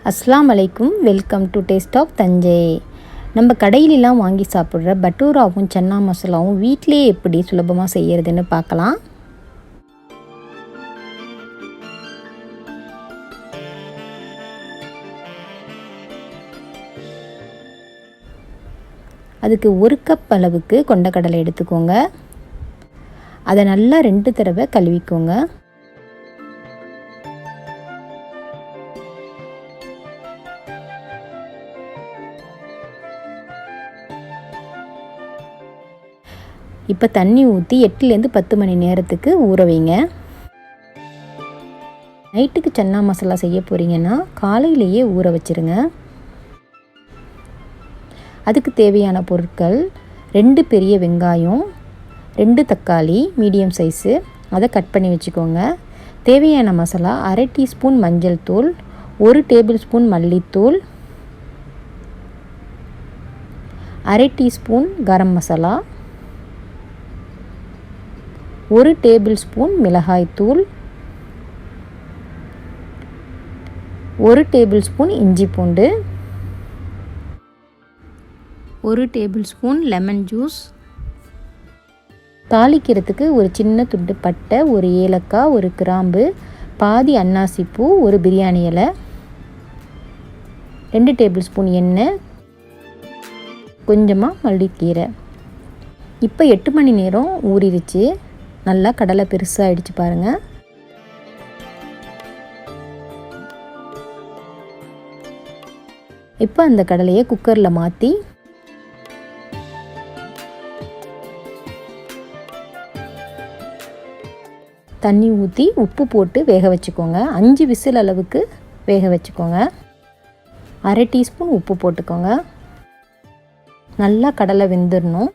அஸ்ஸலாமு அலைக்கும். Welcome to taste of Thanjai. நம்ம கடையிலலாம் வாங்கி சாப்பிட்ற பட்டூராவும் சன்னா மசாலாவும் வீட்டிலேயே எப்படி சுலபமாக செய்கிறதுன்னு பார்க்கலாம். அதுக்கு 1 கப் அளவுக்கு கொண்டக்கடலை எடுத்துக்கோங்க. அதை நல்லா 2 தடவை கழுவிக்கோங்க. இப்போ தண்ணி ஊற்றி 8லேருந்து 10 மணி நேரத்துக்கு ஊற வைங்க. நைட்டுக்கு சன்னா மசாலா செய்ய போகிறீங்கன்னா காலையிலேயே ஊற வச்சுருங்க. அதுக்கு தேவையான பொருட்கள் 2 பெரிய வெங்காயம், 2 தக்காளி மீடியம் சைஸு, அதை கட் பண்ணி வச்சுக்கோங்க. தேவையான மசாலா 1/2 டீஸ்பூன் மஞ்சள் தூள், 1 டேபிள் ஸ்பூன் மல்லித்தூள், 1/2 teaspoon garam masala, 1 table spoon மிளகாய்த்தூள், 1 டேபிள் ஸ்பூன் இஞ்சி பூண்டு, 1 டேபிள் ஸ்பூன் லெமன் ஜூஸ், தாளிக்கிறதுக்கு ஒரு சின்ன துண்டு பட்டை, 1 ஏலக்காய், 1 கிராம்பு, பாதி அன்னாசிப்பூ, 1 பிரியாணி இலை, 2 டேபிள் ஸ்பூன் எண்ணெய், கொஞ்சமாக மல்லிக்கீரை. இப்போ 8 மணி நேரம் ஊறிடுச்சு. நல்லா கடலை பெருசாகிடுச்சு பாருங்கள். இப்போ அந்த கடலையை குக்கரில் மாற்றி தண்ணி ஊற்றி உப்பு போட்டு வேக வச்சுக்கோங்க. 5 விசில் அளவுக்கு வேக வச்சுக்கோங்க. 1/2 டீஸ்பூன் உப்பு போட்டுக்கோங்க. நல்லா கடலை வெந்துடணும்.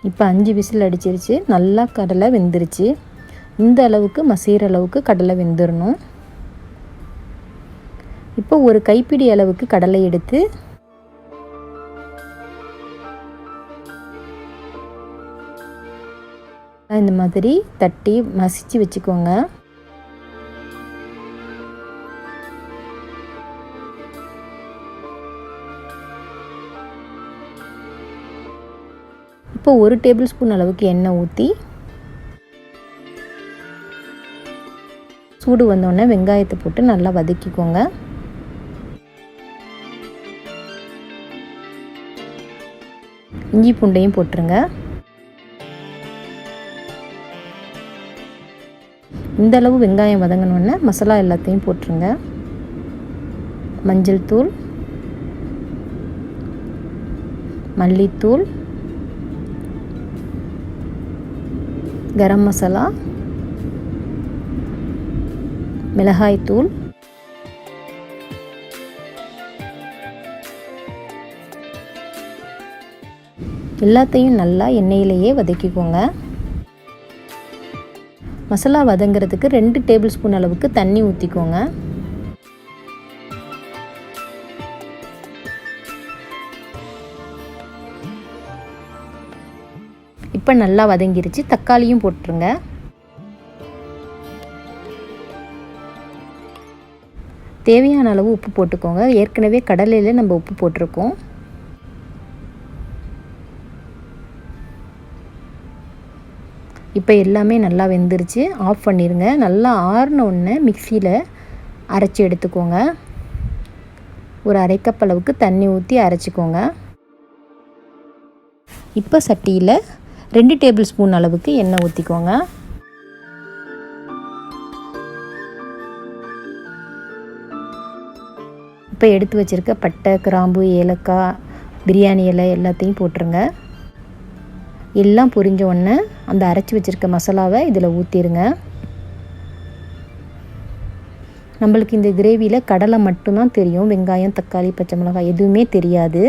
இப்போ 5 விசில் அடிச்சிருச்சு. நல்லா கடலை வெந்துருச்சு. இந்த அளவுக்கு மசீர அளவுக்கு கடலை வெந்துடணும். இப்போ ஒரு கைப்பிடி அளவுக்கு கடலை எடுத்து இந்த மாதிரி தட்டி மசிச்சு வச்சுக்கோங்க. இப்போ 1 டேபிள் ஸ்பூன் அளவுக்கு எண்ணெய் ஊற்றி சூடு வந்தோடனே வெங்காயத்தை போட்டு நல்லா வதக்கிக்கோங்க. இஞ்சி பூண்டையும் போட்டுருங்க. இந்த அளவு வெங்காயம் வதங்கினோடனே மசாலா எல்லாத்தையும் போட்டுருங்க. மஞ்சள் தூள், மல்லித்தூள், கரம் மசாலா, மிளகாய்த்தூள், எல்லாத்தையும் நல்லா எண்ணெயிலேயே வதக்கிக்கோங்க. மசாலா வதங்கிறதுக்கு 2 டேபிள் ஸ்பூன் அளவுக்கு தண்ணி ஊற்றிக்கோங்க. இப்போ நல்லா வதங்கிருச்சு. தக்காளியும் போட்டுருங்க. தேவையான அளவு உப்பு போட்டுக்கோங்க. ஏற்கனவே கடலையில் நம்ம உப்பு போட்டிருக்கோம். இப்போ எல்லாமே நல்லா வெந்துருச்சு. ஆஃப் பண்ணிடுங்க. நல்லா ஆறின உடனே மிக்சியில் அரைச்சி எடுத்துக்கோங்க. ஒரு 1/2 கப் அளவுக்கு தண்ணி ஊற்றி அரைச்சிக்கோங்க. இப்போ சட்டியில் 2 டேபிள் ஸ்பூன் அளவுக்கு எண்ணெய் ஊற்றிக்கோங்க. இப்போ எடுத்து வச்சுருக்க பட்டை, கிராம்பு, ஏலக்காய், பிரியாணி இலை எல்லாத்தையும் போட்டுருங்க. எல்லாம் பொரிஞ்ச உடனே அந்த அரைச்சி வச்சுருக்க மசாலாவை இதில் ஊற்றிடுங்க. நம்மளுக்கு இந்த கிரேவியில் கடலை மட்டும்தான் தெரியும். வெங்காயம், தக்காளி, பச்சை மிளகாய் எதுவுமே தெரியாது.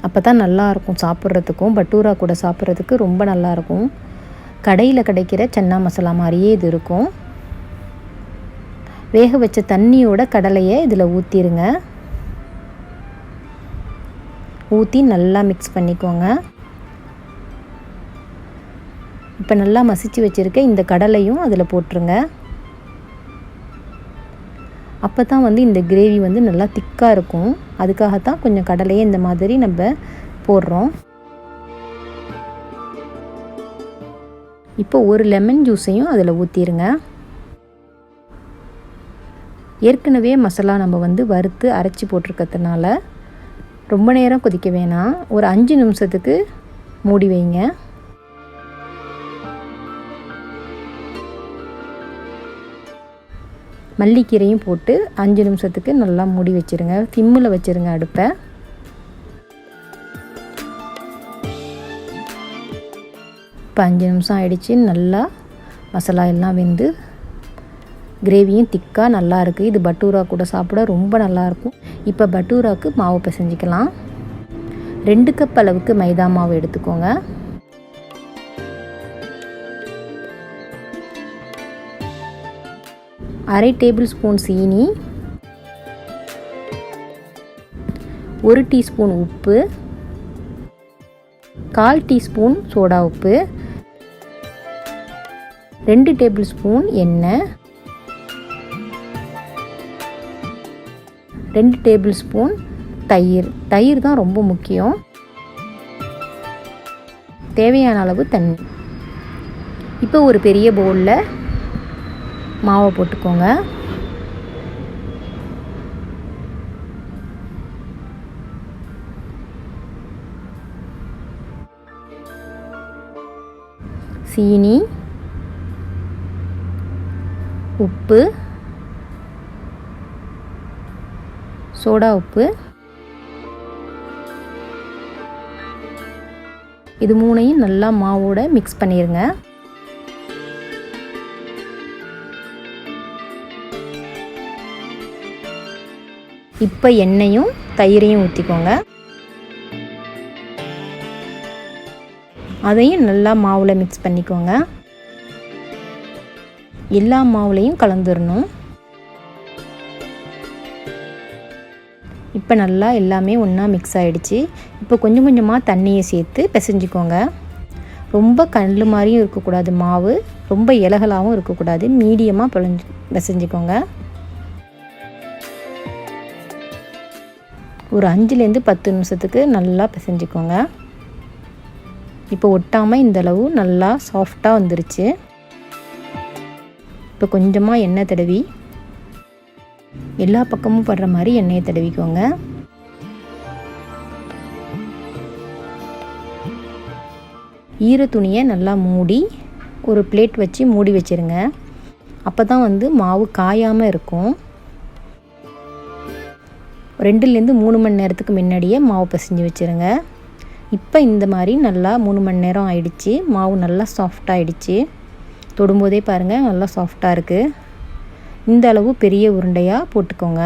அப்போ தான் நல்லாயிருக்கும் சாப்பிட்றதுக்கும். பட்டூரா கூட சாப்பிட்றதுக்கு ரொம்ப நல்லாயிருக்கும். கடையில் கிடைக்கிற சன்னா மசாலா மாதிரியே இது இருக்கும். வேக வச்ச தண்ணியோட கடலையை இதில் ஊற்றிடுங்க. ஊற்றி நல்லா மிக்ஸ் பண்ணிக்கோங்க. இப்போ நல்லா மசிச்சு வச்சுருக்க இந்த கடலையும் அதில் போட்டுருங்க. அப்போ தான் வந்து இந்த கிரேவி வந்து நல்லா திக்காக இருக்கும். அதுக்காகத்தான் கொஞ்சம் கடலையே இந்த மாதிரி நம்ம போடுறோம். இப்போ ஒரு லெமன் ஜூஸையும் அதில் ஊற்றிடுங்க. ஏற்கனவே மசாலா நம்ம வந்து வறுத்து அரைச்சி போட்டிருக்கிறதுனால ரொம்ப நேரம் கொதிக்க வேணாம். ஒரு 5 நிமிஷத்துக்கு மூடி வைங்க. மல்லிக்கீரையும் போட்டு 5 நிமிஷத்துக்கு நல்லா மூடி வச்சுருங்க. சிம்மில் வச்சுருங்க அடுப்பை. இப்போ 5 நிமிஷம் ஆயிடுச்சு. நல்லா மசாலா எல்லாம் வெந்து கிரேவியும் திக்காக நல்லா இருக்குது. இது பட்டூரா கூட சாப்பிட ரொம்ப நல்லாயிருக்கும். இப்போ பட்டூராவுக்கு மாவு பிசைஞ்சிக்கலாம். 2 கப் அளவுக்கு மைதா மாவு எடுத்துக்கோங்க. அரை டேபிள் ஸ்பூன் சீனி, 1 டீஸ்பூன் உப்பு, 1/4 டீஸ்பூன் சோடா உப்பு, 2 டேபிள் ஸ்பூன் எண்ணெய், 2 டேபிள் ஸ்பூன் தயிர். தயிர் தான் ரொம்ப முக்கியம். தேவையான அளவு தண்ணி. இப்போ ஒரு பெரிய பவுலில் மாவை போட்டுக்கோங்க. சீனி, உப்பு, சோடா உப்பு, இது மூணையும் நல்லா மாவோட மிக்ஸ் பண்ணிடுங்க. இப்போ எண்ணெயும் தயிரையும் ஊற்றிக்கோங்க. அதையும் நல்லா மாவில் மிக்ஸ் பண்ணிக்கோங்க. எல்லா மாவுலையும் கலந்துடணும். இப்போ நல்லா எல்லாமே ஒன்றா மிக்ஸ் ஆகிடுச்சு. இப்போ கொஞ்சம் கொஞ்சமாக தண்ணியை சேர்த்து பிசைஞ்சிக்கோங்க. ரொம்ப கல் மாதிரியும் இருக்கக்கூடாது மாவு, ரொம்ப இலகலாகவும் இருக்கக்கூடாது. மீடியமாக பிசைஞ்சிக்கோங்க. ஒரு 5லேருந்து 10 நிமிஷத்துக்கு நல்லா பிசைஞ்சிக்கோங்க. இப்போ ஒட்டாமல் இந்தளவு நல்லா சாஃப்டாக வந்துருச்சு. இப்போ கொஞ்சமாக எண்ணெய் தடவி எல்லா பக்கமும் படுற மாதிரி எண்ணெயை தடவிக்கோங்க. ஈர துணியை நல்லா மூடி ஒரு பிளேட் வச்சு மூடி வச்சுருங்க. அப்போ தான் வந்து மாவு காயாமல் இருக்கும். 2லேருந்து 3 மணி நேரத்துக்கு முன்னாடியே மாவு பிசைஞ்சு வச்சுருங்க. இப்போ இந்த மாதிரி நல்லா 3 மணி நேரம் ஆயிடுச்சு. மாவு நல்லா சாஃப்டாக ஆயிடுச்சு. தொடும்போதே பாருங்கள் நல்லா சாஃப்டாக இருக்குது. இந்த அளவு பெரிய உருண்டையாக போட்டுக்கோங்க.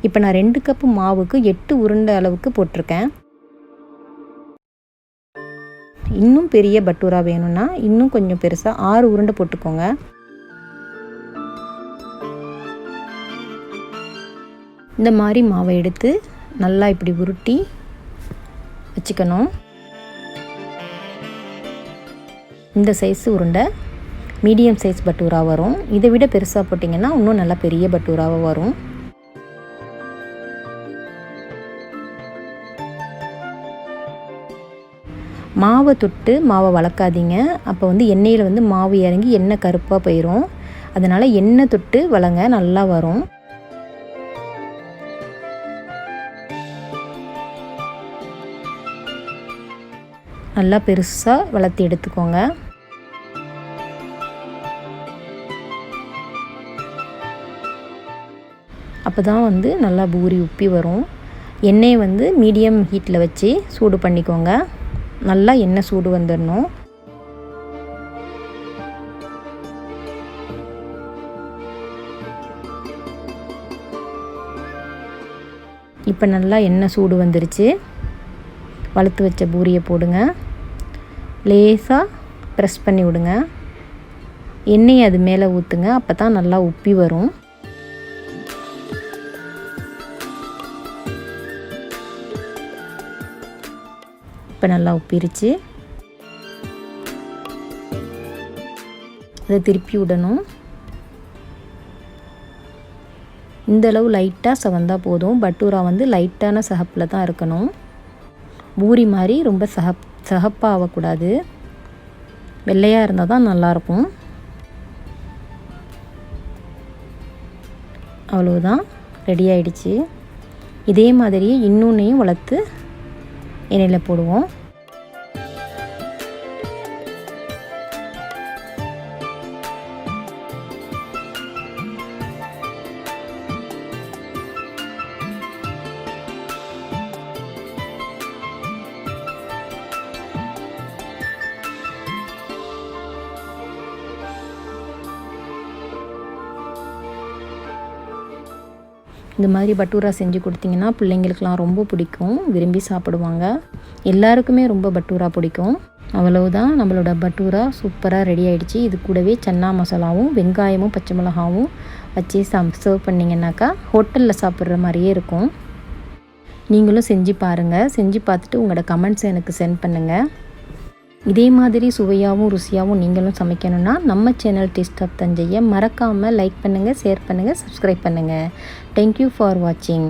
இப்போ நான் 2 கப்பு மாவுக்கு 8 உருண்டை அளவுக்கு போட்டிருக்கேன். இன்னும் பெரிய பட்டூரா வேணும்னா இன்னும் கொஞ்சம் பெருசாக 6 உருண்டை போட்டுக்கோங்க. இந்த மாதிரி மாவை எடுத்து நல்லா இப்படி உருட்டி வச்சுக்கணும். இந்த சைஸ் உருண்டை மீடியம் சைஸ் பட்டூரா வரும். இதை விட பெருசாக போட்டிங்கன்னா இன்னும் நல்லா பெரிய பட்டூராவாக வரும். மாவை தொட்டு மாவை வளர்க்காதீங்க. அப்போ வந்து எண்ணெயில் வந்து மாவு இறங்கி எண்ணெய் கருப்பாக போயிடும். அதனால் எண்ணெய் தொட்டு வளங்க, நல்லா வரும். நல்லா பெருசாக வளர்த்தி எடுத்துக்கோங்க. அப்போ தான் வந்து நல்லா பூரி உப்பி வரும். எண்ணெயை வந்து மீடியம் ஹீட்டில் வச்சு சூடு பண்ணிக்கோங்க. நல்லா எண்ணெய் சூடு வந்துடணும். இப்போ நல்லா எண்ணெய் சூடு வந்துருச்சு. வறுத்து வச்ச பூரியை போடுங்க. லேசாக ப்ரெஸ் பண்ணி விடுங்க. எண்ணெயை அது மேலே ஊற்றுங்க. அப்போ தான் நல்லா உப்பி வரும். இப்போ நல்லா உப்பிருச்சு. அதை திருப்பி விடணும். இந்தளவு லைட்டாக செவந்தால் போதும். பட்டூரா வந்து லைட்டான சிகப்பில் தான் இருக்கணும். பூரி மாதிரி ரொம்ப சிகப்பாக ஆகக்கூடாது. வெள்ளையாக இருந்தால் தான் நல்லாயிருக்கும். அவ்வளோதான், ரெடி ஆகிடுச்சு. இதே மாதிரி இன்னொன்றையும் வளர்த்து எண்ணெயில் போடுவோம். இந்த மாதிரி பட்டூரா செஞ்சு கொடுத்தீங்கன்னா பிள்ளைங்களுக்கெலாம் ரொம்ப பிடிக்கும், விரும்பி சாப்பிடுவாங்க. எல்லாருக்குமே ரொம்ப பட்டூரா பிடிக்கும். அவ்வளவுதான், நம்மளோட பட்டூரா சூப்பராக ரெடி ஆகிடுச்சு. இது கூடவே சன்னா மசாலாவும் வெங்காயமும் பச்சை மிளகாவும் வச்சு சர்வ் பண்ணிங்கன்னாக்கா ஹோட்டலில் சாப்பிட்ற மாதிரியே இருக்கும். நீங்களும் செஞ்சு பாருங்கள். செஞ்சு பார்த்துட்டு உங்களோட கமெண்ட்ஸை எனக்கு சென்ட் பண்ணுங்கள். இதே மாதிரி சுவையாகவும் ருசியாகவும் நீங்களும் சமைக்கணும்னா நம்ம சேனல் டேஸ்ட் ஆஃப் தஞ்சையை மறக்காமல் லைக் பண்ணுங்கள், ஷேர் பண்ணுங்கள், சப்ஸ்கிரைப் பண்ணுங்கள். தேங்க்யூ ஃபார் வாட்சிங்.